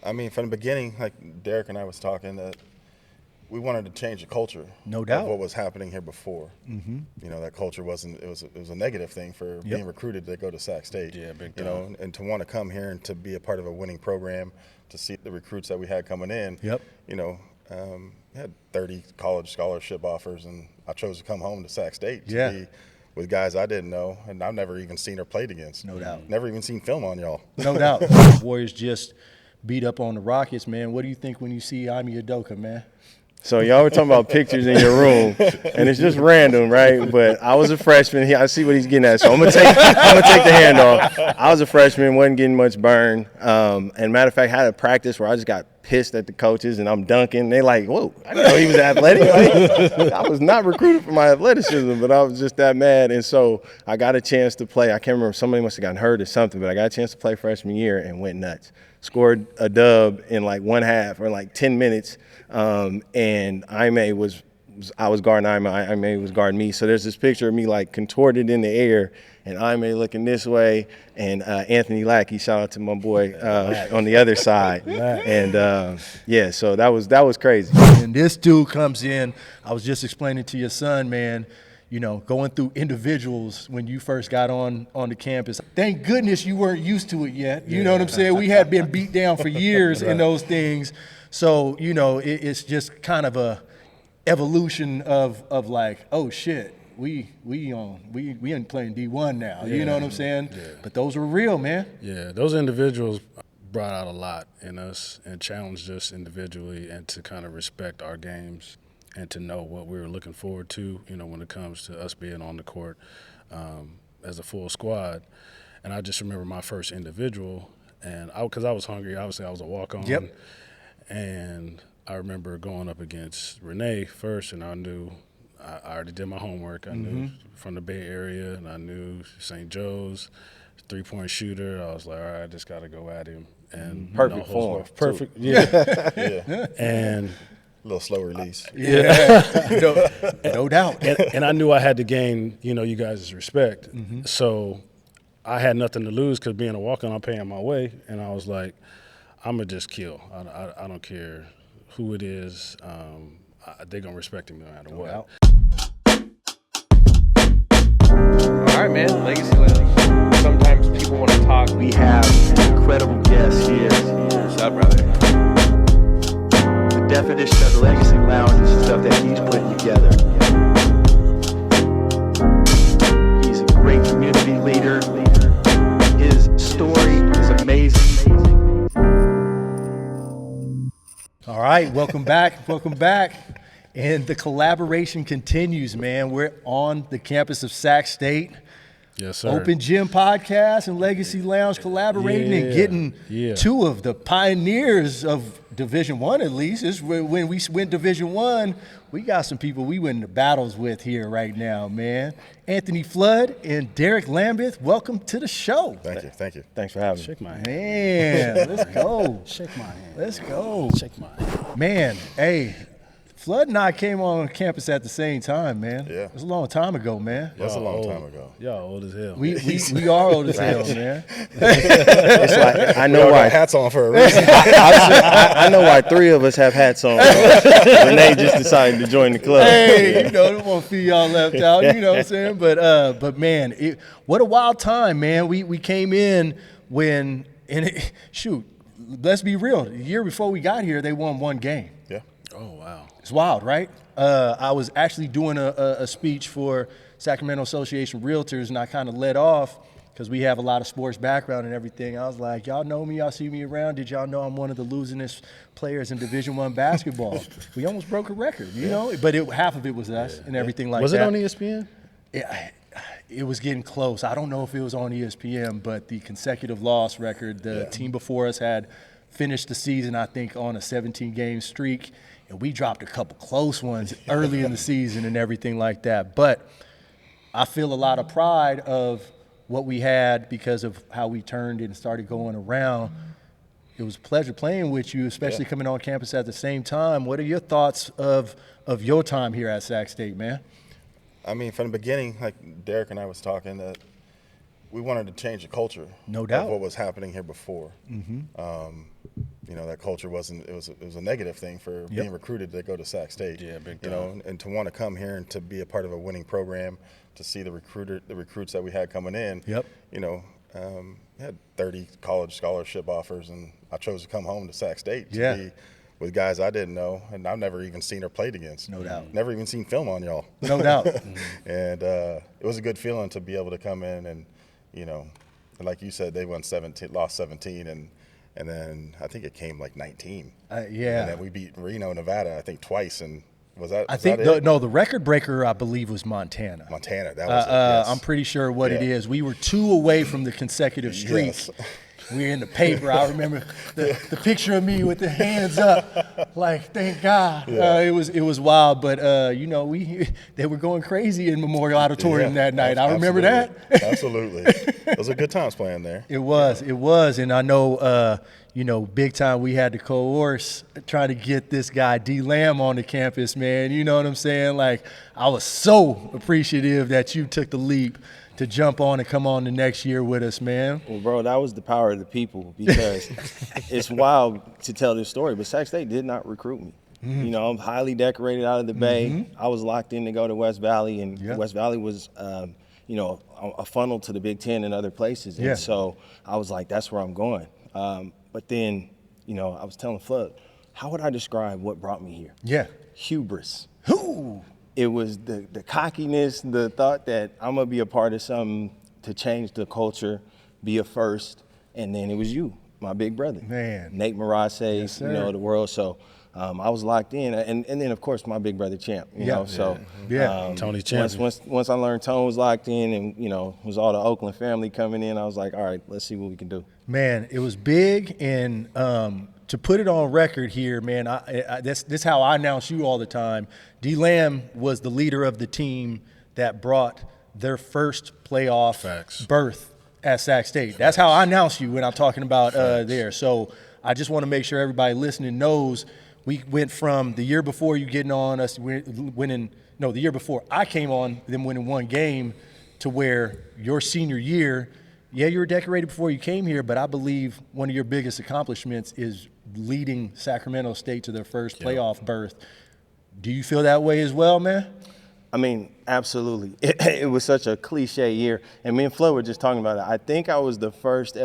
I mean, from the beginning, like Derek and I was talking, that we wanted to change the culture. No doubt. Of what was happening here before. Mm-hmm. You know, that culture wasn't. It was a negative thing for being recruited to go to Sac State. Yeah, big time. You know, and to want to come here and to be a part of a winning program, to see the recruits that we had coming in. Yep. You know, we had 30 college scholarship offers, and I chose to come home to Sac State to be with guys I didn't know, and I've never even seen or played against. No doubt. Never even seen film on y'all. No doubt. Warriors just beat up on the Rockets, man. What do you think when you see Ime Udoka, man? So y'all were talking about pictures in your room, and it's just random, right? But I was a freshman. I see what he's getting at, so I'm gonna take the handoff. I was a freshman, wasn't getting much burn. And matter of fact, I had a practice where I just got pissed at the coaches, and I'm dunking. They like, whoa, I didn't know he was athletic. Like, I was not recruited for my athleticism, but I was just that mad. And so I got a chance to play. I can't remember, somebody must have gotten hurt or something, but I got a chance to play freshman year and went nuts. Scored a dub in like one half or like 10 minutes. And Ime I was guarding Ime was guarding me. So there's this picture of me like contorted in the air and Ime looking this way and Anthony Lackey, shout out to my boy on the other side. And so that was crazy. And this dude comes in, I was just explaining to your son, man, you know, going through individuals when you first got on the campus. Thank goodness you weren't used to it yet. You know what I'm saying? We had been beat down for years in those things. So, you know, it's just kind of a evolution of like, oh shit, we ain't playing D1 now. You know what I'm saying? Yeah. But those were real, man. Yeah, those individuals brought out a lot in us and challenged us individually, and to kind of respect our games and to know what we were looking forward to, you know, when it comes to us being on the court as a full squad. And I just remember my first individual, and because I was hungry, obviously I was a walk-on. Yep. And I remember going up against Rene first, and I knew I already did my homework. I knew from the Bay Area, and I knew St. Joe's, three-point shooter. I was like, all right, I just got to go at him. And perfect form. Perfect, yeah. And a little slow release. No doubt. And I knew I had to gain, you know, you guys' respect. So I had nothing to lose because being a walk-on, I'm paying my way. And I was like, I'm going to just kill. I don't care who it is. They're going to respect him no matter what. All right, man. Legacy Lounge. Sometimes people want to talk. We have an incredible guest here. What's up, brother? The definition of the Legacy Lounge is the stuff that he's putting together. He's a great community leader. His story is amazing. All right, welcome back. And the collaboration continues, man. We're on the campus of Sac State. Yes, sir. Open Gym Podcast and Legacy Lounge collaborating and getting two of the pioneers of Division I, at least. It's when we went Division I, we got some people we went into battles with here right now, man. Anthony Flood and Derek Lambeth, welcome to the show. Thank you. Thanks for having me. Shake my hand. Man, let's go. Shake my hand. Let's go. Shake my hand. Man, hey, Flood and I came on campus at the same time, man. Yeah. It was a long time ago, man. That's a long time ago. Y'all old as hell. We are old as hell, man. It's like, I know We all why. got hats on for a reason. I know why 3 of us have hats on. Renee just decided to join the club. Hey, you know, don't want to feel y'all left out, you know what I'm saying? But man, what a wild time, man. We came in when, shoot, let's be real. The year before we got here, they won 1 game. Yeah. Oh, wow. It's wild, right? I was actually doing a speech for Sacramento Association Realtors, and I kind of led off because we have a lot of sports background and everything. I was like, y'all know me, y'all see me around. Did y'all know I'm one of the losingest players in Division I basketball? We almost broke a record, you know? But half of it was us and everything like that. Was it on ESPN? It was getting close. I don't know if it was on ESPN, but the consecutive loss record, the team before us had finished the season, I think, on a 17-game streak. And we dropped a couple close ones early in the season and everything like that. But I feel a lot of pride of what we had because of how we turned it and started going around. It was a pleasure playing with you, especially coming on campus at the same time. What are your thoughts of your time here at Sac State, man? I mean, from the beginning, like Derek and I was talking, that we wanted to change the culture. No doubt. Of what was happening here before. You that culture wasn't. It was a negative thing for being recruited to go to Sac State. Yeah, big time. And to want to come here and to be a part of a winning program, to see the recruits that we had coming in. Yep. Had 30 college scholarship offers, and I chose to come home to Sac State to be with guys I didn't know, and I've never even seen or played against. No doubt. Never even seen film on y'all. No doubt. And it was a good feeling to be able to come in and, like you said, they lost 17, and then I think it came like 19. And then we beat Reno, Nevada, I think twice, and the record breaker, I believe, was Montana. Montana, that was it, yes. I'm pretty sure what it is. We were 2 away from the consecutive streak. Yes. We were in the paper. I remember the picture of me with the hands up, like, thank God. Yeah. It was wild, but they were going crazy in Memorial Auditorium that night. I remember that. Absolutely. Those are good times playing there. It was, and I know, big time we had to coerce trying to get this guy D Lamb on the campus, man. You know what I'm saying? Like, I was so appreciative that you took the leap to jump on and come on the next year with us, man. Well, bro, that was the power of the people, because it's wild to tell this story, but Sac State did not recruit me. Mm-hmm. I'm highly decorated out of the Bay. Mm-hmm. I was locked in to go to West Valley, and West Valley was, a funnel to the Big Ten and other places. And so I was like, that's where I'm going. But then, I was telling Flood, how would I describe what brought me here? Yeah. Hubris. Who? It was the cockiness, the thought that I'm going to be a part of something to change the culture, be a first, and then it was you, my big brother. Man. Nate Marase, the world. So I was locked in. And then, of course, my big brother Champ, So Tony Champ. Once I learned Tone was locked in and, it was all the Oakland family coming in, I was like, all right, let's see what we can do. Man, it was big, and to put it on record here, man, this is how I announce you all the time. D Lamb was the leader of the team that brought their first playoff berth at Sac State. That's how I announce you when I'm talking about there. So I just want to make sure everybody listening knows we went from the year before you getting on us winning. No, the year before I came on, them winning 1 game, to where your senior year. Yeah, you were decorated before you came here, but I believe one of your biggest accomplishments is leading Sacramento State to their first playoff berth. Do you feel that way as well, man? I mean, absolutely. It was such a cliche year. And me and Flo were just talking about it. I think I was the first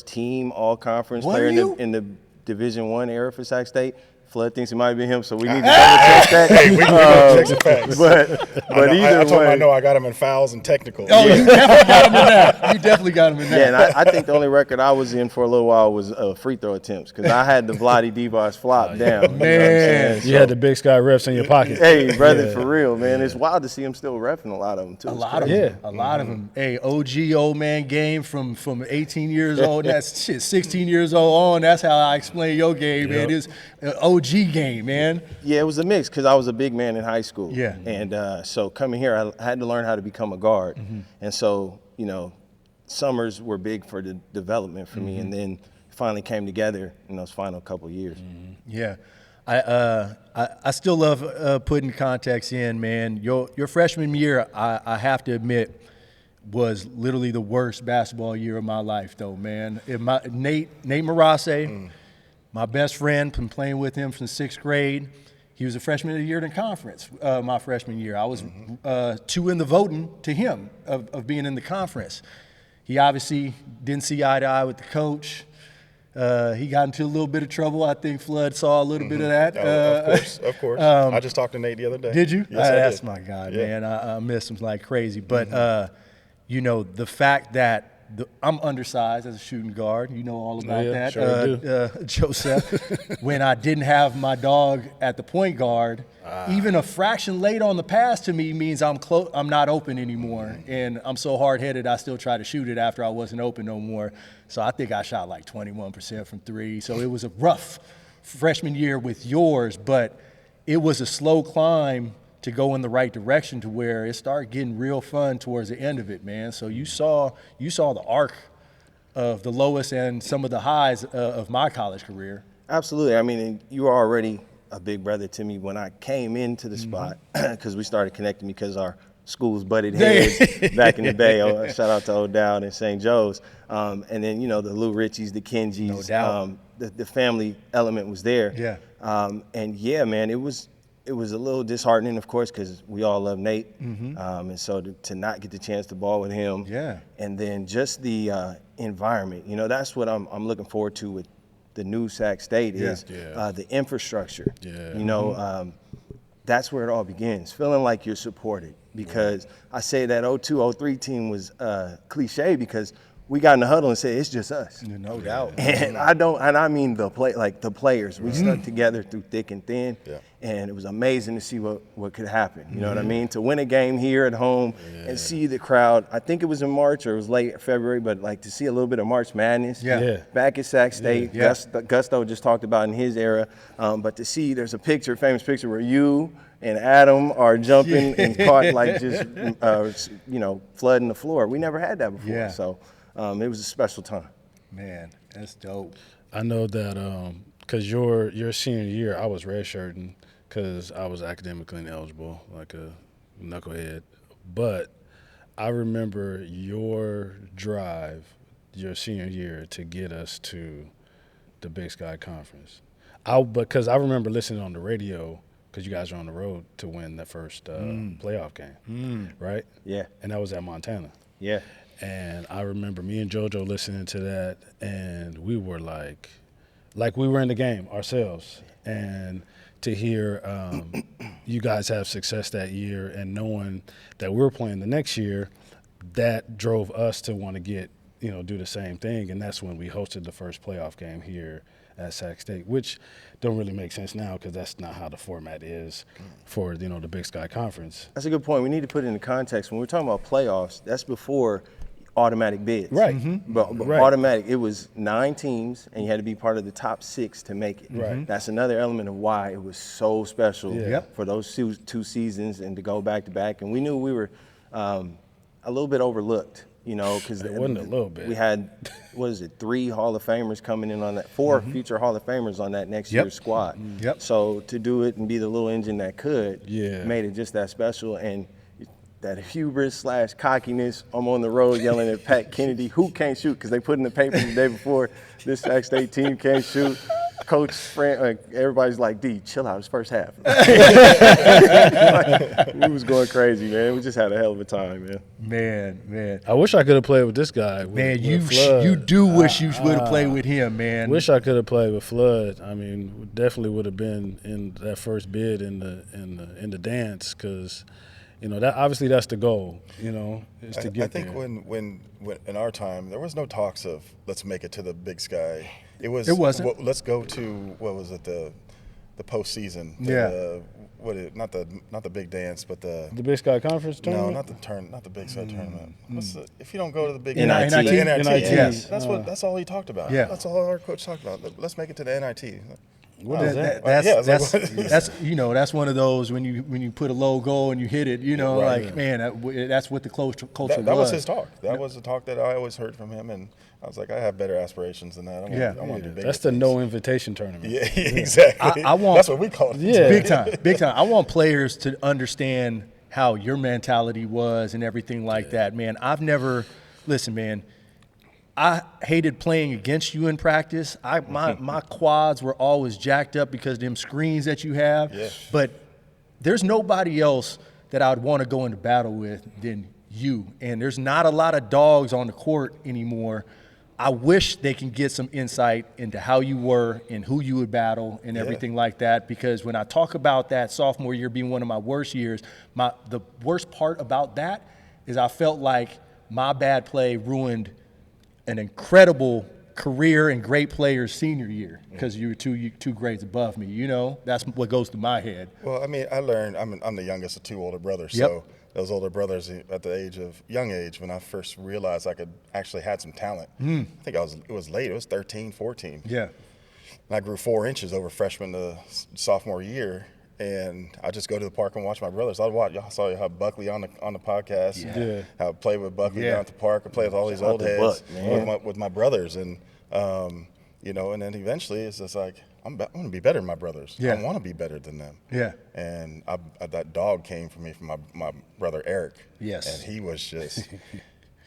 team all-conference player in the Division I era for Sac State. Flood thinks it might have been him, so we need to double-check that. Hey, we can check some facts. But either I told way, him I know I got him in fouls and technical. Oh, you definitely got him in that. You definitely got him in that. Yeah, and I think the only record I was in for a little while was free throw attempts, because I had the Vlade Divas flop down. Man. You had the Big Sky refs in your pocket. Hey, brother, for real, man. It's wild to see him still repping a lot of them, too. A lot of them. Hey, OG old man game from 18 years old. That's 16 years old on. That's how I explain your game, man. It's an OG game, man. Yeah, it was a mix, because I was a big man in high school. Yeah. And so coming here, I had to learn how to become a guard. Mm-hmm. And so, summers were big for the development for me, and then finally came together in those final couple years. Mm-hmm. Yeah. I still love putting context in, man. Your freshman year, I have to admit, was literally the worst basketball year of my life, though, man. Nate Marase, my best friend, been playing with him since 6th grade. He was a freshman of the year in conference my freshman year. I was 2 in the voting to him of being in the conference. He obviously didn't see eye to eye with the coach. He got into a little bit of trouble. I think Flood saw a little bit of that. Of course. I just talked to Nate the other day. Did you? Yes, That's I did. my guy, man. I miss him like crazy. But, the fact that I'm undersized as a shooting guard. You know all about that. Sure Joseph, when I didn't have my dog at the point guard, even a fraction late on the pass to me means I'm not open anymore. And I'm so hard-headed, I still try to shoot it after I wasn't open no more. So I think I shot like 21% from 3. So it was a rough freshman year with yours, but it was a slow climb to go in the right direction to where it started getting real fun towards the end of it, man. So you saw the arc of the lowest and some of the highs of my college career. Absolutely. I mean, you were already a big brother to me when I came into the spot, because we started connecting because our schools butted heads back in the day. Shout out to O'Dowd and St. Joe's. And then, the Lou Ritchies, the Kenjis. No doubt. The family element was there. Yeah. And, yeah, man, it was a little disheartening, of course, because we all love Nate. And so to not get the chance to ball with him. Yeah. And then just the environment. That's what I'm looking forward to with the new Sac State is the infrastructure. Yeah. That's where it all begins, feeling like you're supported. Because I say that 02-03 team was cliche because we got in the huddle and said it's just us. No doubt. And I mean the players. We stuck together through thick and thin, and it was amazing to see what could happen. You know what I mean? To win a game here at home and see the crowd. I think it was in March or it was late February, but like to see a little bit of March Madness back at Sac State. Gusto just talked about in his era, but to see there's a famous picture where you and Adam are jumping and caught like just flooding the floor. We never had that before, so. It was a special time. Man, that's dope. I know that because your senior year, I was redshirting because I was academically ineligible, like a knucklehead. But I remember your drive, your senior year, to get us to the Big Sky Conference. Because I remember listening on the radio because you guys are on the road to win the first playoff game, right? Yeah. And that was at Montana. Yeah. And I remember me and JoJo listening to that, and we were like we were in the game ourselves. And to hear you guys have success that year and knowing that we were playing the next year, that drove us to want to do the same thing. And that's when we hosted the first playoff game here at Sac State, which don't really make sense now because that's not how the format is for, the Big Sky Conference. That's a good point. We need to put it into context. When we're talking about playoffs, that's before automatic bids. Right. But automatic, it was 9 teams, and you had to be part of the top 6 to make it. Right. That's another element of why it was so special for those two seasons and to go back-to-back. And we knew we were a little bit overlooked, because it wasn't a little bit. We had, 3 Hall of Famers coming in on that, 4 future Hall of Famers on that next year's squad. So to do it and be the little engine that could made it just that special. And that hubris/cockiness. I'm on the road yelling at Pat Kennedy, who can't shoot, because they put in the paper the day before this Sac State team can't shoot. Coach, everybody's like, D, chill out. It's first half. We was going crazy, man. We just had a hell of a time, man. Man. I wish I could have played with this guy. You do wish you would have played with him, man. Wish I could have played with Flood. I mean, definitely would have been in that first bid in the dance because. That obviously that's the goal, is to get there. I think when in our time, there was no talks of let's make it to the Big Sky. It wasn't. Let's go to, what was it, the postseason. Not the big dance, but the Big Sky Conference tournament? No, not the Big Sky tournament. If you don't go to the Big NIT. Yes. That's all he talked about. Yeah. That's all our coach talked about. Let's make it to the NIT. What is that? That's one of those when you put a logo and you hit it, that's what the culture was. That was his talk. That was the talk that I always heard from him, and I was like, I have better aspirations than that. I want to do bigger That's the things. no invitation tournament. Yeah, exactly. That's what we call it. Yeah, big time. I want players to understand how your mentality was and everything like that, man. Listen, man. I hated playing against you in practice. My quads were always jacked up because of them screens that you have. Yeah. But there's nobody else that I would want to go into battle with than you. And there's not a lot of dogs on the court anymore. I wish they can get some insight into how you were and who you would battle and everything like that. Because when I talk about that sophomore year being one of my worst years, the worst part about that is I felt like my bad play ruined an incredible career and great player's senior year because you were two grades above me. That's what goes through my head. Well, I mean, I learned. I'm the youngest of 2 older brothers, so those older brothers at the young age, when I first realized I could actually had some talent. I think it was late. It was 13, 14. Yeah. And I grew 4 inches over freshman to sophomore year. And I just go to the park and watch my brothers. Y'all saw how Buckley on the podcast. How I played with Buckley down at the park. I played with all these old heads with my brothers. And, and then eventually it's just like, I'm going to be better than my brothers. Yeah. I want to be better than them. Yeah. And that dog came from me from my brother Eric. Yes. And he was just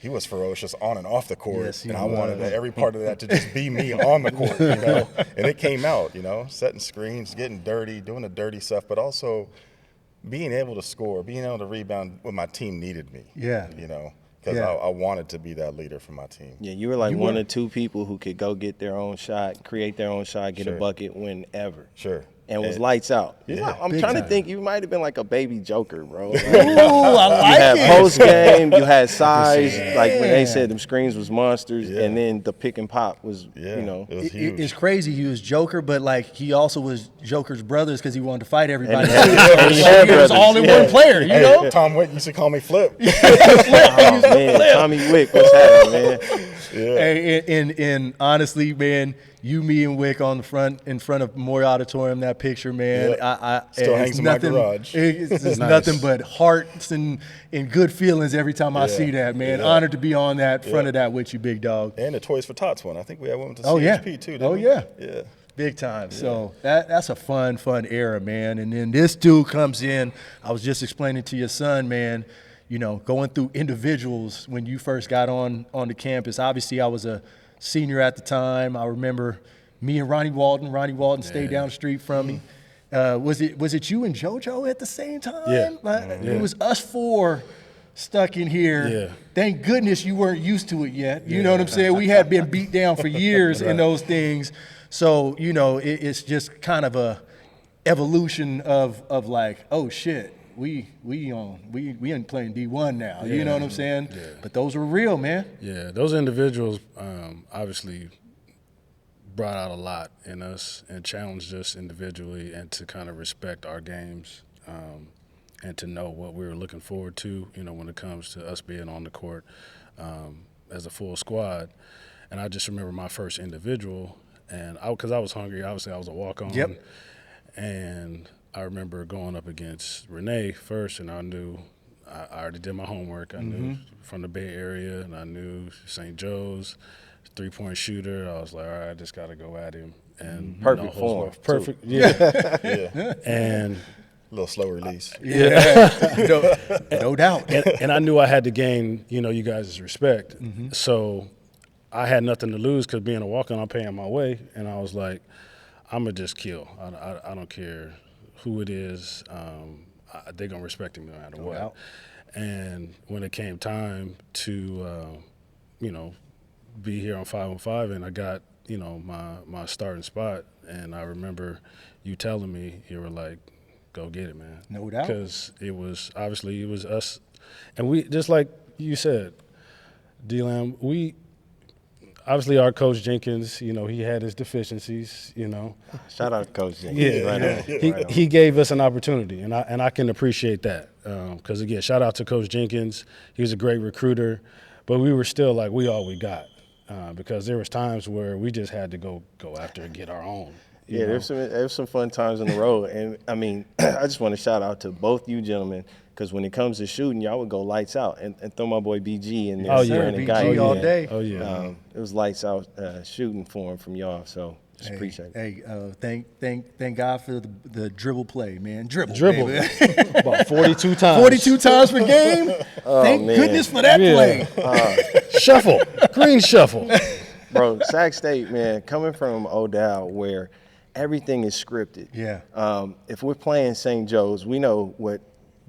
he was ferocious on and off the court. Yes, he and I was. wanted every part of that to just be me on the court, you know. And it came out, you know, setting screens, getting dirty, doing the dirty stuff, but also being able to score, being able to rebound when my team needed me. Yeah. You know. Because Yeah. I wanted to be that leader for my team. Yeah, you were like one or two people who could go get their own shot, create their own shot, get Sure. a bucket whenever. Sure. And was lights out. Yeah. I'm Big trying to time. think, you might have been like a baby Joker, bro. Ooh, I like You had it. post game, you had size, like when they Yeah. said them screens was monsters, Yeah. and then the pick and pop was, Yeah. you know. It was huge. It's crazy. He was Joker, but like he also was Joker's brothers because he wanted to fight everybody. And he had He was brothers, all in yeah. one player, you Hey, know. Tom Wick used to call me Flip. Oh, man, Tommy Wick, what's happening, man? Hey, and honestly, man, you, me, and Wick on the front in front of Memorial Auditorium. That picture, man, Yeah. I Still it's hangs in my nothing- garage. It's Nice. nothing but hearts and good feelings every time I Yeah. see that, man. Yeah. Honored to be on that front Yeah. of that with you, big dog. And the Toys for Tots one. I think we had one with the Oh, yeah. CHP too, didn't Oh, we? yeah. Yeah. Big time. So that's a fun era, man. And then this dude comes in. I was just explaining to your son, man, you know, going through individuals when you first got on the campus. Obviously, I was a senior at the time. I remember me and Ronnie Walton. Ronnie Walton stayed down the street from me. Was it you and JoJo at the same time? Yeah. It was us four stuck in here. Yeah. Thank goodness you weren't used to it yet. You know what I'm saying? We had been beat down for years in those things. So, you know, it's just kind of a evolution of like, oh shit, we ain't playing D1 now. You know what I'm saying? Yeah. But those were real, man. Yeah, those individuals obviously brought out a lot in us and challenged us individually and to kind of respect our games and to know what we were looking forward to, you know, when it comes to us being on the court as a full squad. And I just remember my first individual, and because I was hungry, obviously I was a walk-on. Yep. And I remember going up against Rene first, and I knew I already did my homework. I knew from the Bay Area, and I knew St. Joe's, three-point shooter. I was like, all right, I just got to go at him. And Perfect form, too. Perfect, yeah. Yeah. And A little slow release. No doubt. and I knew I had to gain, you know, you guys' respect. So I had nothing to lose because being a walk-on, I'm paying my way. And I was like, I'm going to just kill. I don't care who it is. They're going to respect me no matter what. doubt. And when it came time to, you know, be here on 5-on-5, and I got, you know, my starting spot, and I remember you telling me, you were like, go get it, man. No doubt. Because it was us. And we, just like you said, D-Lam, obviously our Coach Jenkins, you know, he had his deficiencies, you know. Shout out to Coach Jenkins. Right on. He gave us an opportunity, and I can appreciate that. Because, again, shout out to Coach Jenkins. He was a great recruiter. But we were still like, we all we got. Because there was times where we just had to go after and get our own. Yeah, there's some fun times on the road. And, I mean, I just want to shout out to both you gentlemen, because when it comes to shooting, y'all would go lights out and throw my boy BG in there. Oh, yeah. spraying the guy BG all in. day. Oh, yeah. It was lights out shooting for him from y'all, so just appreciate it. Hey, thank God for the dribble play, man. Dribble. Dribble. Baby. About 42 times. 42 times per game. Thank man. goodness for that Yeah. play. Shuffle. Green shuffle. Bro, Sac State, man, coming from Odell where everything is scripted. Yeah. If we're playing St. Joe's, we know what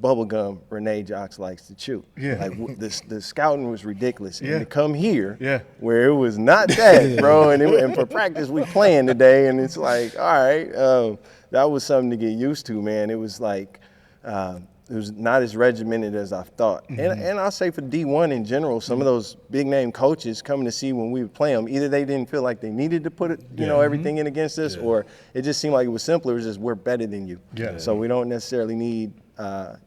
bubblegum Rene Jocks likes to chew. Yeah. Like the scouting was ridiculous. Yeah. And to come here, Yeah. where it was not that, bro, and for practice we playing today, and it's like, all right, that was something to get used to, man. It was like, it was not as regimented as I thought. And I'll say for D1 in general, some of those big name coaches coming to see when we would play them, either they didn't feel like they needed to put it, you know, everything in against us, or it just seemed like it was simpler. It was just, we're better than you. Yeah. So we don't necessarily need,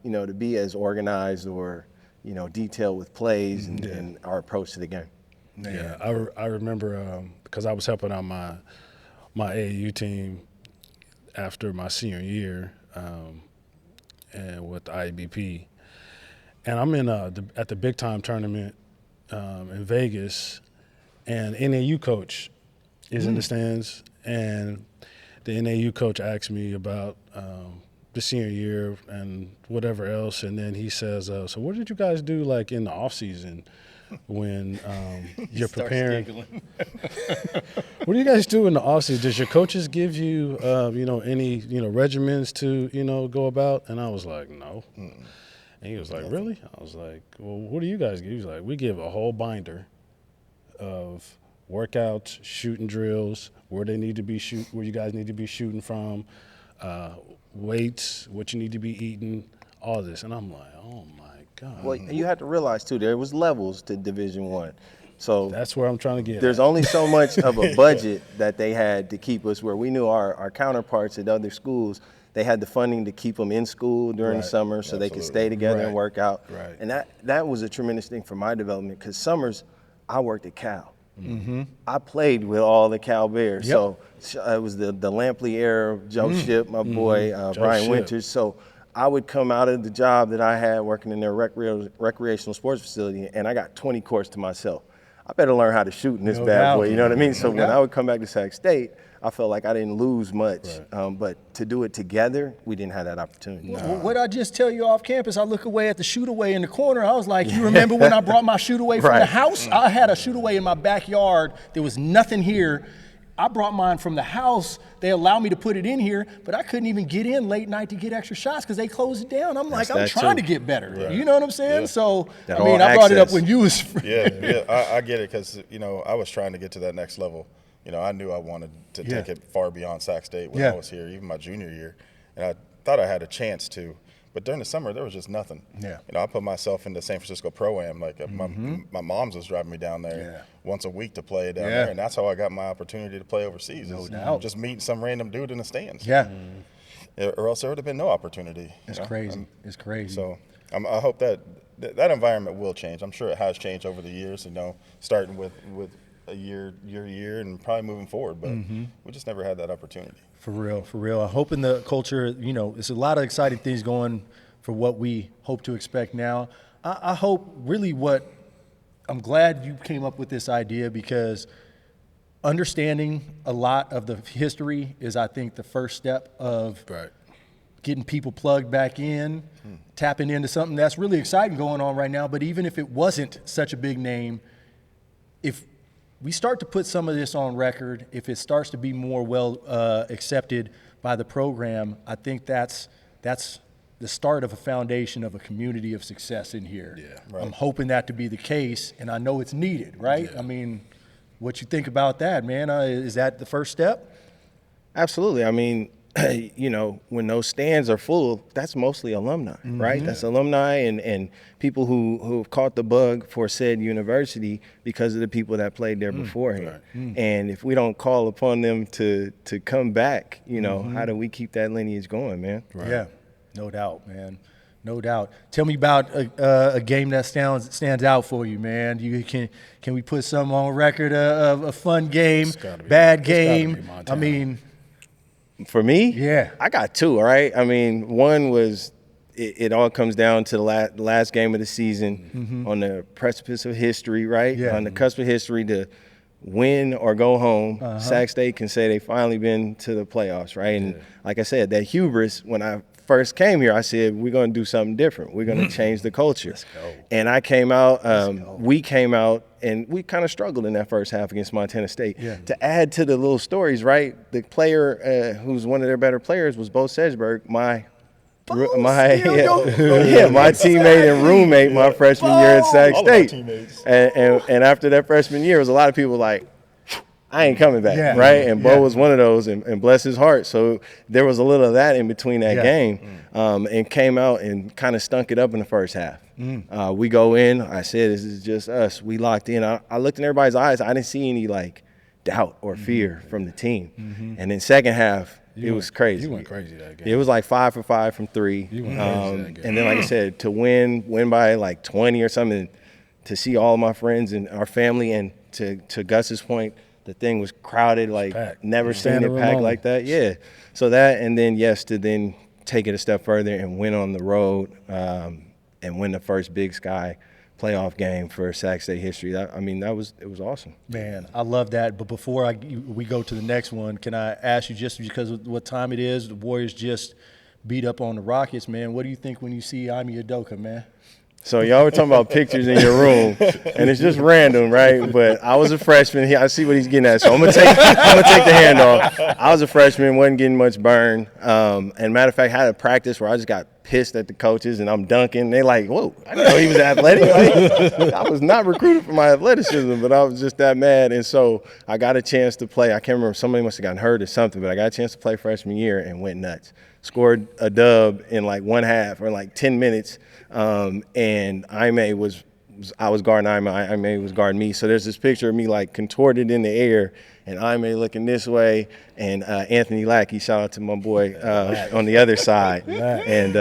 you know, to be as organized or, you know, detailed with plays and our approach to the game. Yeah, I remember because I was helping out my AAU team after my senior year and with the IBP. And I'm in at the big time tournament in Vegas, and NAU coach is in the stands, and the NAU coach asked me about the senior year and whatever else, and then he says, so what did you guys do like in the off season when you're preparing? What do you guys do in the off season? Does your coaches give you any regimens to go about? And I was like, no. And he was like, really? I was like, well, what do you guys give? He was like, we give a whole binder of workouts, shooting drills, where they need to be where you guys need to be shooting from, weights, what you need to be eating, all this. And I'm like, oh my God. Well, you have to realize too, there was levels to Division I. So that's where I'm trying to get. There's only so much of a budget that they had to keep us where we knew our counterparts at other schools, they had the funding to keep them in school during the summer so they could stay together and work out. Right. And that was a tremendous thing for my development because summers, I worked at Cal. Mm-hmm. I played with all the Cal Bears. Yep. So it was the Lampley era, Joe Ship, my boy, Brian Winters. So I would come out of the job that I had working in their recreational sports facility, and I got 20 courts to myself. I better learn how to shoot in this bad boy, you know what I mean? So when I would come back to Sac State, I felt like I didn't lose much. Right. But to do it together, we didn't have that opportunity. Well, what I just tell you off campus, I look away at the shoot away in the corner. I was like, you remember when I brought my shoot away from the house? I had a shoot away in my backyard. There was nothing here. I brought mine from the house. They allowed me to put it in here, but I couldn't even get in late night to get extra shots because they closed it down. I'm like, I'm trying to get better. Right. You know what I'm saying? Yeah. So, I brought it up when you was I get it because, I was trying to get to that next level. I knew I wanted to take it far beyond Sac State when I was here, even my junior year. And I thought I had a chance to. But during the summer, there was just nothing. Yeah. I put myself into San Francisco Pro-Am. Like, my mom's was driving me down there once a week to play down there. And that's how I got my opportunity to play overseas. No doubt. Just meeting some random dude in the stands. Yeah. Or else there would have been no opportunity. It's crazy. It's crazy. So I hope that environment will change. I'm sure it has changed over the years, starting with a year, and probably moving forward. But we just never had that opportunity. For real. I hope in the culture, there's a lot of exciting things going for what we hope to expect now. I hope really I'm glad you came up with this idea because understanding a lot of the history is, I think, the first step of getting people plugged back in, tapping into something that's really exciting going on right now. But even if it wasn't such a big name, if we start to put some of this on record, if it starts to be more well accepted by the program, I think that's the start of a foundation of a community of success in here. Yeah, right. I'm hoping that to be the case, and I know it's needed, right? Yeah. I mean, what you think about that, man? Is that the first step? Absolutely. I mean, when those stands are full, that's mostly alumni, right? That's alumni and people who have caught the bug for said university because of the people that played there beforehand. Right. And if we don't call upon them to come back, how do we keep that lineage going, man? Right. Yeah, no doubt, man. No doubt. Tell me about a game that stands out for you, man. Can we put some on record of a fun game, bad game? I mean. For me, I got two, all right? I mean, one was it all comes down to the last game of the season on the precipice of history, right? Yeah. On the cusp of history to win or go home. Sac State can say they finally been to the playoffs, right? And like I said, that hubris, when I first came here, I said, we're going to do something different. We're going to change the culture. Let's go. And I came out, we came out, and we kind of struggled in that first half against Montana State. Yeah. To add to the little stories, right, the player who's one of their better players was Bo Sedgberg, my teammate and roommate my freshman year at Sac State. And after that freshman year, it was a lot of people like, I ain't coming back, right? And Bo was one of those, and bless his heart. So there was a little of that in between that game, and came out and kind of stunk it up in the first half. We go in. I said, this is just us. We locked in. I looked in everybody's eyes. I didn't see any, doubt or fear from the team. And then second half, it was crazy. You went crazy that game. It was 5 for 5 from three. You went crazy that game. And then, like I said, to win by 20 or something, to see all my friends and our family, and to Gus's point, the thing was crowded, never seen it packed like that. Yeah. So that, and then, to then take it a step further and win on the road and win the first Big Sky playoff game for Sac State history. It was awesome. Man, I love that. But before we go to the next one, can I ask you, just because of what time it is, the Warriors just beat up on the Rockets, man. What do you think when you see Ime Udoka, man? So y'all were talking about pictures in your room, and it's just random, right? But I was a freshman. I see what he's getting at, so I'm gonna take the handoff. I was a freshman, wasn't getting much burn. And matter of fact, I had a practice where I just got pissed at the coaches, and I'm dunking. They like, whoa, I didn't know he was athletic. Like, I was not recruited for my athleticism, but I was just that mad. And so I got a chance to play. I can't remember, somebody must have gotten hurt or something, but I got a chance to play freshman year and went nuts. Scored a dub in like one half or like 10 minutes. And Ime I was guarding Ime was guarding me. So there's this picture of me like contorted in the air and Ime looking this way and Anthony Lackey, shout out to my boy on the other side. And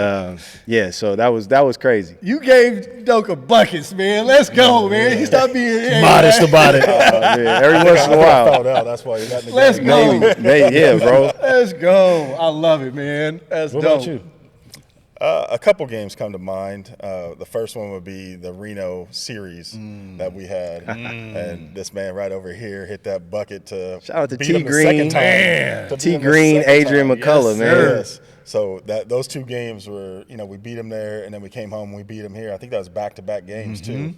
so that was crazy. You gave Udoka buckets, man. Let's go, man. He stopped being modest about it. Man, every once in a while. I found out. That's why you got in the Let's game. go. Maybe, yeah, bro. Let's go. I love it, man. That's What dope. about you? A couple games come to mind. The first one would be the Reno series that we had, and this man right over here hit that bucket to Shout out to beat T. him the Green. second time. Man. To beat T. him the Green, second Adrian time. McCullough, man. Yes. So those two games were, we beat him there, and then we came home and we beat him here. I think that was back-to-back games too.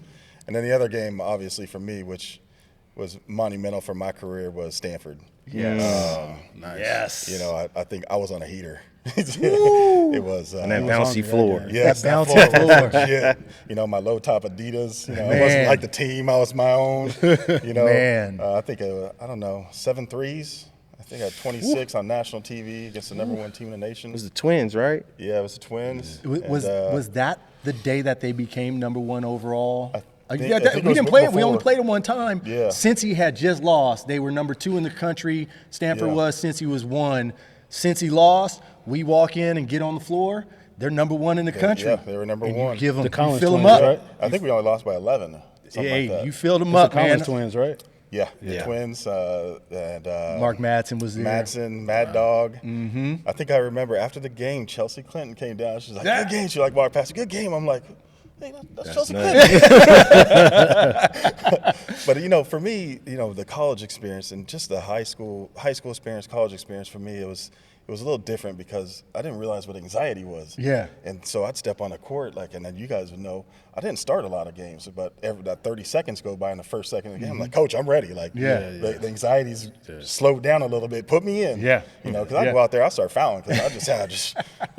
And then the other game, obviously for me, which was monumental for my career, was Stanford. Yes. Nice. Yes. I think I was on a heater. It was On that bouncy floor. yes, That that bouncy floor. Yeah, my low top Adidas. It wasn't like the team. I was my own. Man. I think I don't know, 7 threes. I think I had 26 on national TV against the number 1 team in the nation. It was the Twins, right? Yeah, it was the Twins. Was that the day that they became number 1 overall? I think we it didn't was play it. We before. only played it one time. Yeah. Since he had just lost, they were number 2 in the country. Stanford Yeah. was since he was 1. Since he lost, we walk in and get on the floor. They're number 1 in the country. Yeah, they were number And 1. You give them, The Collins fill them twins, up. right? I think we only lost by 11. Something Hey, like that. you filled them The up, man. Collins twins, right? Yeah, the Twins and Mark Madsen was there. Madsen, Mad Dog. Mm-hmm. I think I remember after the game, Chelsea Clinton came down. She's like, "Good game." She like walked past, "Good game." I'm like, "Hey, that's Chelsea Clinton." But for me, the college experience and just the high school experience, college experience for me, it was a little different because I didn't realize what anxiety was. Yeah. And so I'd step on the court, and then you guys would know, I didn't start a lot of games, but that 30 seconds go by in the first second of the game. I'm like, Coach, I'm ready. The anxiety's slowed down a little bit. Put me in. Yeah. Because I go out there, I start fouling because it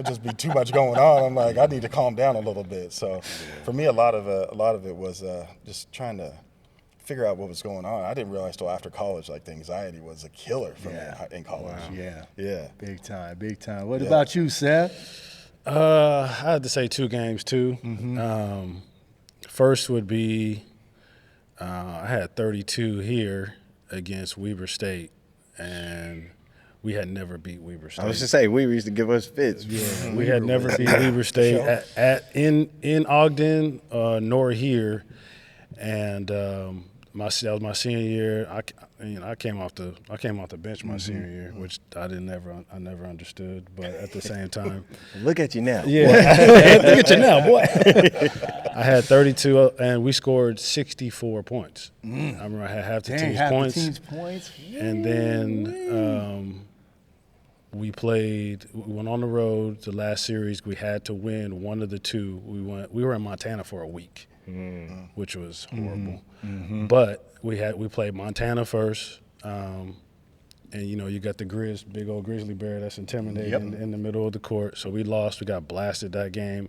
just be too much going on. I'm like, I need to calm down a little bit. So for me, a lot of it was just trying to figure out what was going on. I didn't realize till after college, the anxiety was a killer for me in college. Yeah. Yeah. Big time. What about you, Seth? I had to say 2 games too. First would be I had 32 here against Weber State, and we had never beat Weber State. I was just saying, we used to give us fits. Yeah, we had never beat Weber State in Ogden nor here, and that was my senior year. I came off the bench my senior year, which I never understood. But at the same time, Look at you now. yeah, look at you now, boy. I had 32, and we scored 64 points. I remember I had half the team's points. And then we went on the road. The last series we had to win one of the 2. We were in Montana for a week, which was horrible. But we played Montana first, and you got the big old grizzly bear that's intimidating in the middle of the court. So we lost. We got blasted that game.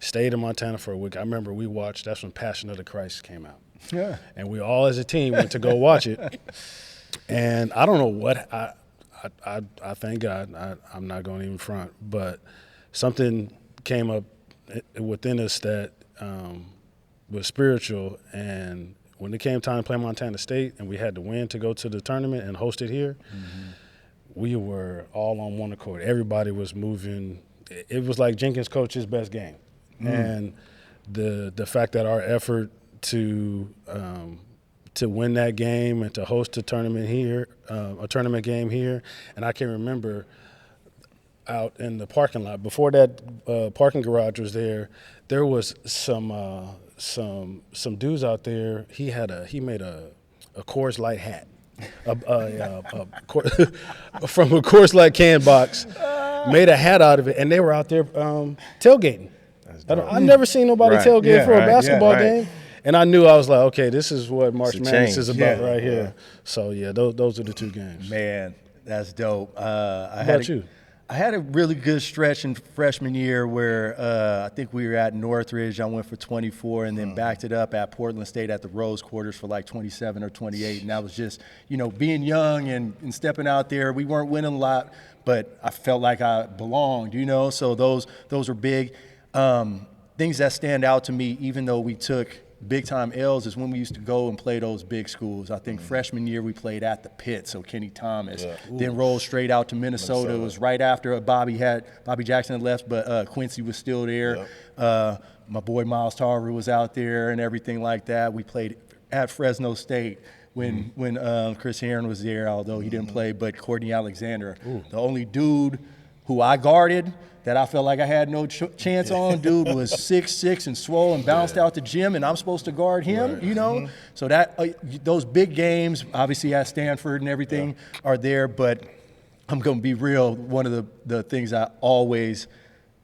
Stayed in Montana for a week. I remember we watched. That's when Passion of the Christ came out. Yeah. And we all as a team went to go watch it. And I don't know what I thank God. I'm not going to even front, but something came up within us that was spiritual. And when it came time to play Montana State and we had to win to go to the tournament and host it here, we were all on one accord. Everybody was moving. It was like Jenkins coach's best game. And the fact that our effort to win that game and to host a tournament here, a tournament game here, and I can remember out in the parking lot. Before that parking garage was there, there was some dudes out there. He made a Coors Light hat. From a Coors Light can box, made a hat out of it, and they were out there tailgating. I've never seen nobody tailgate for a basketball game, and I knew, I was like, okay, this is what March Madness is about right here. So yeah, those are the two games. Man, that's dope. How about you? I had a really good stretch in freshman year where I think we were at Northridge. I went for 24 and then backed it up at Portland State at the Rose Quarters for like 27 or 28. And that was just, being young and stepping out there. We weren't winning a lot, but I felt like I belonged, So those were big. Things that stand out to me, even though we took big-time L's, is when we used to go and play those big schools. I think freshman year we played at the Pit, so Kenny Thomas. Then rolled straight out to Minnesota. It was right after Bobby Jackson had left, but Quincy was still there. My boy Miles Tarver was out there and everything like that. We played at Fresno State when Chris Herron was there, although he didn't play, but Courtney Alexander, the only dude who I guarded that I felt like I had no chance on, dude, was 6'6" and swole and bounced out the gym, and I'm supposed to guard him, So that those big games, obviously at Stanford and everything, are there. But I'm going to be real. One of the things I always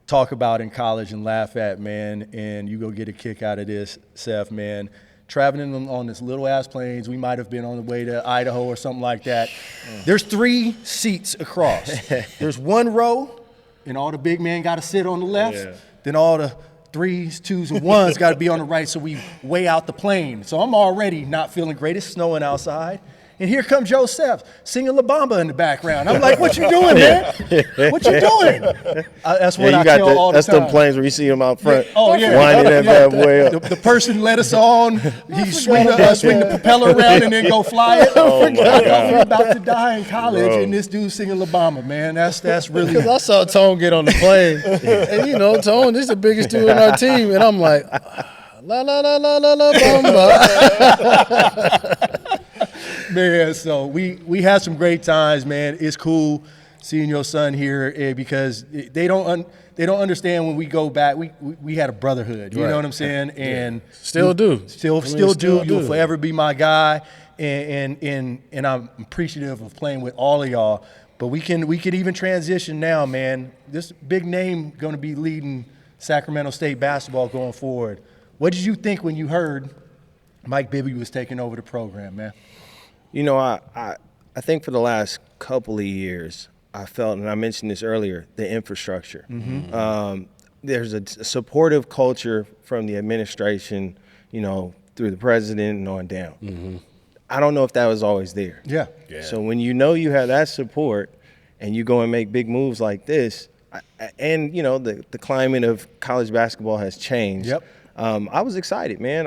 talk about in college and laugh at, man, and you go get a kick out of this, Seth, man. Traveling on this little ass planes, we might have been on the way to Idaho or something like that. There's 3 seats across. There's 1 row. And all the big men got to sit on the left. Then all the 3s, 2s, and 1s got to be on the right, so we weigh out the plane. So I'm already not feeling great. It's snowing outside. And here comes Joseph singing La Bamba in the background. I'm like, what you doing, man? What you doing? That's what I tell all the time. That's the planes where you see them out front. Winding that bad boy up. The person let us on. He swing the propeller around and then go fly it. We're about to die in college, and this dude singing La Bamba, man. That's really. Because I saw Tone get on the plane, and Tone, this is the biggest dude in our team, and I'm like, la la la la la la Bamba. Man, so we had some great times, man. It's cool seeing your son here because they don't understand when we go back. We had a brotherhood, you know what I'm saying? And still do. Still do. You'll forever be my guy, and I'm appreciative of playing with all of y'all. But we could even transition now, man. This big name going to be leading Sacramento State basketball going forward. What did you think when you heard Mike Bibby was taking over the program, man? I think for the last couple of years, I felt, and I mentioned this earlier, the infrastructure. There's a supportive culture from the administration, through the president and on down. I don't know if that was always there. Yeah. So when you have that support and you go and make big moves like this, and, the climate of college basketball has changed. I was excited, man.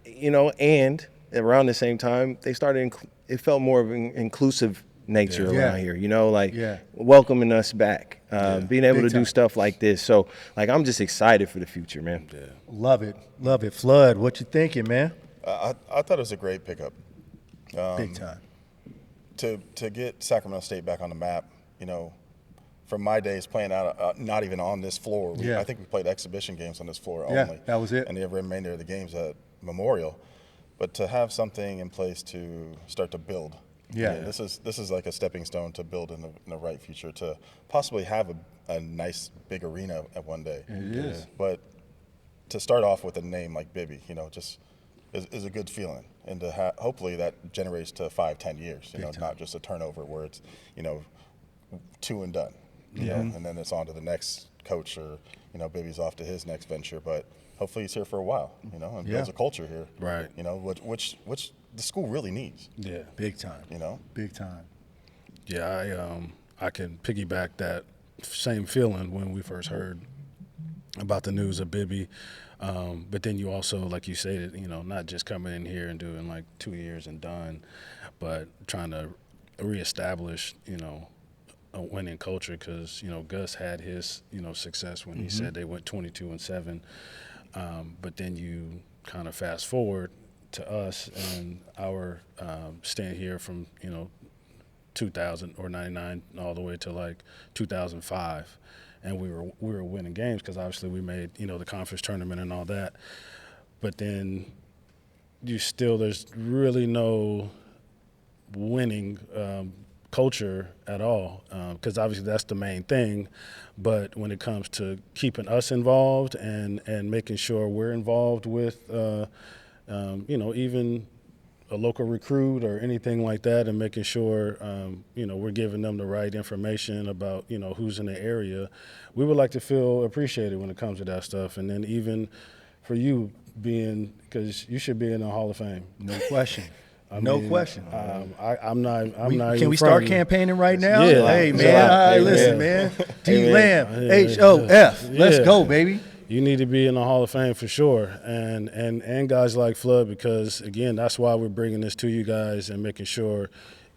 And around the same time, they started it felt more of an inclusive nature around here, welcoming us back, being able to do stuff like this. So, I'm just excited for the future, man. Love it. Flood, what you thinking, man? I thought it was a great pickup. Big time. To get Sacramento State back on the map, from my days playing out, not even on this floor. I think we played exhibition games on this floor only. Yeah, that was it. And the remainder of the games at Memorial. But to have something in place to start to build, this is like a stepping stone to build in the right future, to possibly have a nice big arena at one day. It is. But to start off with a name like Bibby, just is a good feeling, and to hopefully that generates to 5-10 years. Not just a turnover where it's 2 and done. And then it's on to the next coach, or Bibby's off to his next venture, but. Hopefully he's here for a while, and builds a culture here. Right. Which the school really needs. Yeah. Big time. Big time. Yeah, I can piggyback that same feeling when we first heard about the news of Bibby. But then you also, like you said, not just coming in here and doing like 2 years and done, but trying to reestablish, a winning culture, because, Gus had his, success when he said they went 22-7. But then you kind of fast forward to us and our staying here from, 2000 or 99 all the way to like 2005. And we were winning games because obviously we made, the conference tournament and all that. But then there's really no winning culture at all, because obviously that's the main thing. But when it comes to keeping us involved and making sure we're involved with, even a local recruit or anything like that, and making sure, we're giving them the right information about, who's in the area, we would like to feel appreciated when it comes to that stuff. And then even for you because you should be in the Hall of Fame. No question. No question. I'm not. Can we start campaigning right now? Yeah. Hey man, listen, man. D Lamb, HOF. Let's go, baby. You need to be in the Hall of Fame for sure, and guys like Flood, because again, that's why we're bringing this to you guys and making sure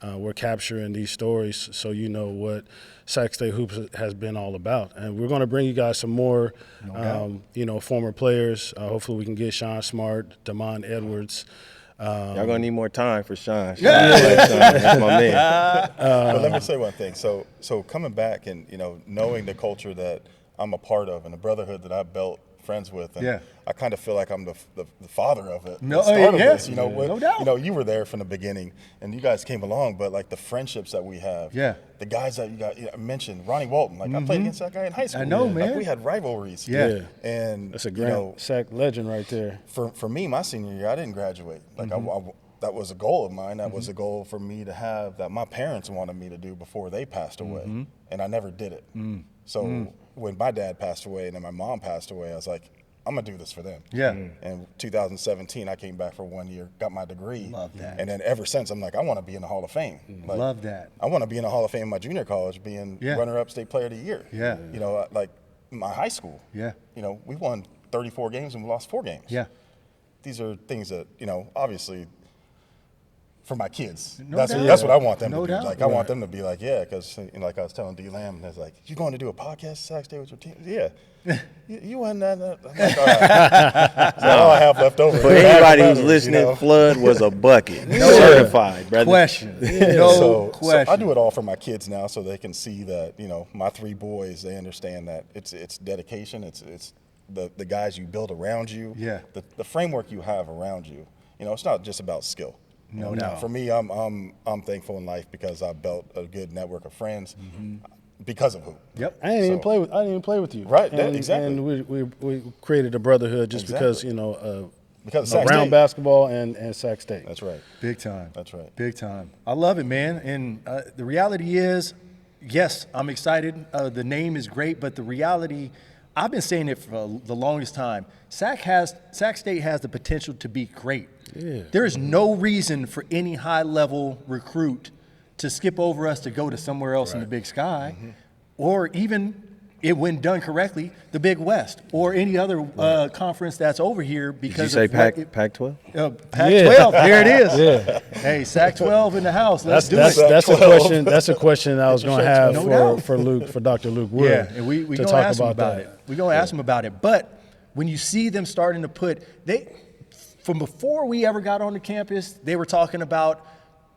we're capturing these stories so you know what Sac State Hoops has been all about. And we're going to bring you guys some more, former players. Hopefully, we can get Sean Smart, Damon Edwards. Y'all gonna need more time for Sean. That's my man. But let me say one thing. So coming back and knowing the culture that I'm a part of and the brotherhood that I built friends with, and I kind of feel like I'm the father of it. No, the start of yes, this, no doubt. You were there from the beginning, and you guys came along. But like the friendships that we have, the guys that you got mentioned, Ronnie Walton. Like I played against that guy in high school. I know, man. Like we had rivalries. And that's a great Sac legend right there. For me, my senior year, I didn't graduate. Like that was a goal of mine. That was a goal for me to have, that my parents wanted me to do before they passed away, and I never did it. So when my dad passed away and then my mom passed away, I was like, I'm gonna do this for them. And 2017, I came back for 1 year, got my degree. Love that. And then ever since, I'm like, I want to be in the Hall of Fame. Like, Love that. I want to be in the Hall of Fame in my junior college, being runner-up state player of the year. Like my high school. We won 34 games and we lost 4 games. These are things that obviously, for my kids, that's what I want them to do. Like I want them to be like, because like I was telling D Lamb, I was like, you going to do a podcast at Sac State with your team? Yeah. You won that. I'm like, all right. That's all I have left over. For anybody who's listening, Flood was a bucket, certified, brother. Question. So I do it all for my kids now, so they can see that my 3 boys, they understand that it's dedication. It's the guys you build around you. The framework you have around you. It's not just about skill. No doubt. For me, I'm thankful in life because I built a good network of friends because of hoop. I didn't even play with you. Right. And, exactly. And we created a brotherhood just because because of around basketball and Sac State. That's right. Big time. That's right. Big time. I love it, man. And the reality is, yes, I'm excited. The name is great, but the reality, I've been saying it for the longest time. Sac State has the potential to be great. There is no reason for any high-level recruit to skip over us to go to somewhere else in the Big Sky, or even, when done correctly, the Big West, or any other conference that's over here. Because did you say Pac-12? Pac-12, there it is. Hey, Sac-12 in the house. Let's do it. That's a question. That's a question I was going to have for Dr. Luke Wood. And we're going to ask him about it. We're going to ask him about it. But when you see them starting to from before we ever got on the campus, they were talking about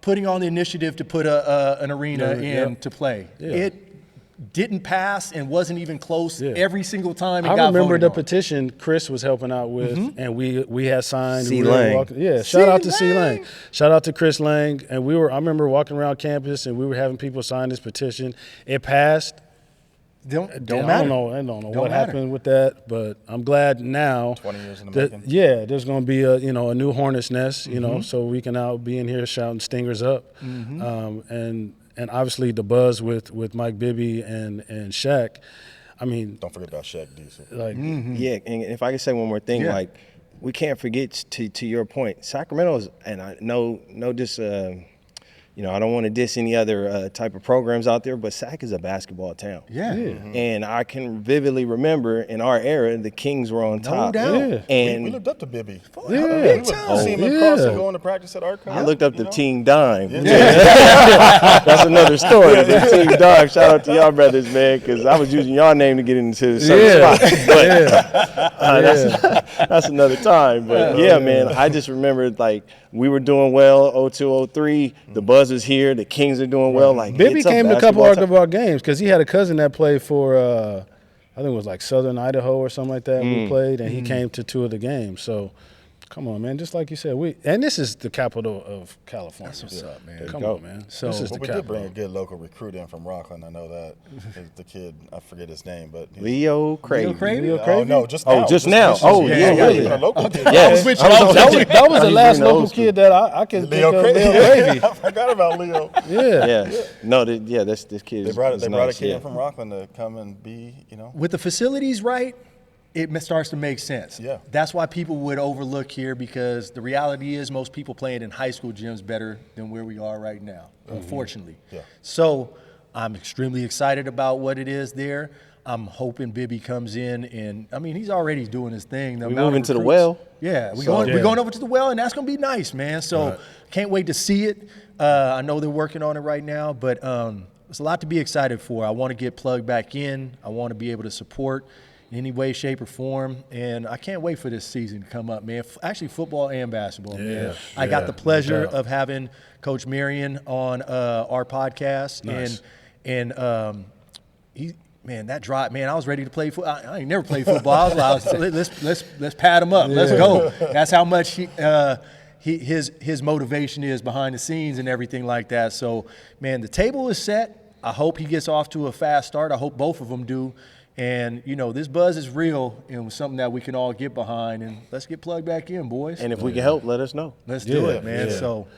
putting on the initiative to put an arena in to play. It didn't pass and wasn't even close every single time it got voted on. I remember the petition Chris was helping out with, and we had signed. C. Lang. Shout out to C. Lang. Shout out to Chris Lang. And I remember walking around campus and we were having people sign this petition. It passed. Don't matter. I don't know what happened with that, but I'm glad now. 20 years in the making. There's going to be a new hornet's nest, so we can out be in here shouting stingers up, and obviously the buzz with Mike Bibby and Shaq. I mean, don't forget about Shaq Diesel. And if I could say one more thing, we can't forget to your point, Sacramento's, and I know this. I don't want to diss any other type of programs out there, but Sac is a basketball town. And I can vividly remember in our era, the Kings were on top. No doubt. And we looked up to Bibby. Big time. See him across and going to practice at Arco. I looked up to Team Dime. That's another story. The Team Dime. Shout out to y'all brothers, man, because I was using y'all name to get into certain spots. But that's another time. But man, I just remembered we were doing well, 02, 03. The buzz is here. The Kings are doing well. Like Bibby it's a came to a couple basketball of our games because he had a cousin that played for, I think it was like Southern Idaho or something like that. We played, and he came to 2 of the games. So, come on, man. Just like you said, and this is the capital of California. That's what's up, man. Come on, man. So, this is the we did capital. bring a good local recruit in from Rockland. I know that. The kid, I forget his name, but Leo Cravey. Oh no, just now. Just now. Oh, yeah. A local kid. Yes. That was the last bring the local old kid that I can think Leo of. Cravey. Leo Cravey. I forgot about Leo. Yeah. No, this kid. They brought a nice, kid yeah. in from Rockland to come and be, with the facilities right, it starts to make sense. Yeah. That's why people would overlook here, because the reality is most people playing in high school gyms better than where we are right now, unfortunately. Yeah. So I'm extremely excited about what it is there. I'm hoping Bibby comes in, and I mean, he's already doing his thing. We moving to the well. Yeah, we're going over to the well, and that's going to be nice, man. So can't wait to see it. I know they're working on it right now, but there's a lot to be excited for. I want to get plugged back in. I want to be able to support in any way, shape, or form, and I can't wait for this season to come up, man. Actually, football and basketball, man. I got the pleasure of having Coach Marion on our podcast, and he. Man, that drive, man, I was ready to play football. I ain't never played football. I was like, let's pad him up. Let's go. That's how much his motivation is behind the scenes and everything like that. So, man, the table is set. I hope he gets off to a fast start. I hope both of them do. And, this buzz is real and something that we can all get behind. And let's get plugged back in, boys. And if we can help, let us know. Let's do it, man. So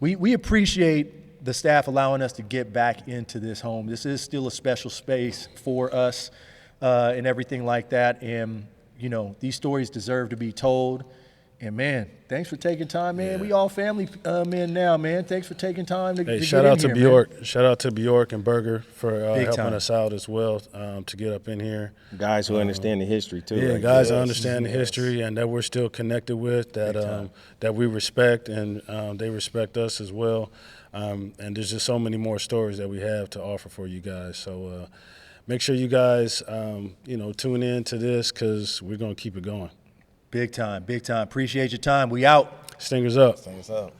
we appreciate the staff allowing us to get back into this home. This is still a special space for us and everything like that. And, these stories deserve to be told. And, man, thanks for taking time, man. We all family men now, man. Thanks for taking time to get shout in out to here, Bjork. man. Shout out to Bjork and Berger for helping time. us out as well to get up in here. Guys who understand the history, too. Yeah, like guys that. that understand the history and that we're still connected with, that we respect, and they respect us as well. And there's just so many more stories that we have to offer for you guys. So make sure you guys, tune in to this, because we're going to keep it going. Big time, big time. Appreciate your time. We out. Stingers up. Sing us out.